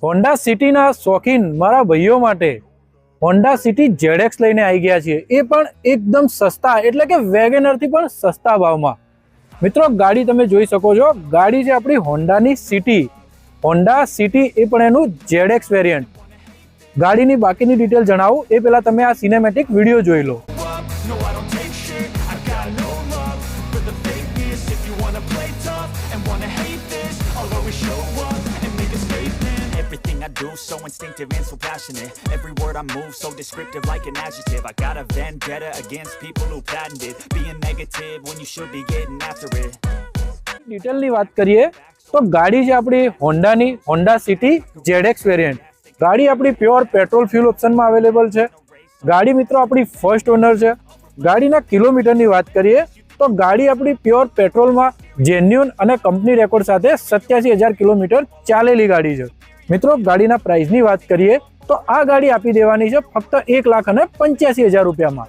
Honda સિટીના શોખીન મારા ભાઈઓ માટે હોન્ડા સિટી ZX લઈને આવી ગયા છીએ, એ પણ એકદમ સસ્તા એટલે કે વેગેનરથી પણ સસ્તા ભાવમાં। મિત્રો ગાડી તમે જોઈ શકો છો, ગાડી છે આપણી હોન્ડાની સિટી, હોન્ડા સિટી એ પણ એનું ZX વેરિયન્ટ। ગાડીની બાકીની ડિટેલ જણાવું એ પહેલા તમે આ સિનેમેટિક વિડીયો જોઈ લો। Everything I do so instinctive and so passionate. Every word I move so descriptive like an adjective. I got a vendetta against people who patented being negative when you should be getting after it. ડિટેલની વાત કરીએ તો ગાડી છે આપણી હોન્ડાની Honda city ZX variant. ગાડી આપણી pure petrol fuel ઓપ્શનમાં available છે। ગાડી મિત્રો આપણી ફર્સ્ટ ઓનર છે। ગાડીના કિલોમીટરની વાત કરીએ તો ગાડી આપણી પ્યોર પેટ્રોલમાં જેન્યુન અને કંપની રેકોર્ડ સાથે 87,000 કિલોમીટર ચાલેલી ગાડી છે। મિત્રો ગાડીના પ્રાઇસની વાત કરીએ તો આ ગાડી આપી દેવાની છે ફક્ત 1,85,000 રૂપિયામાં।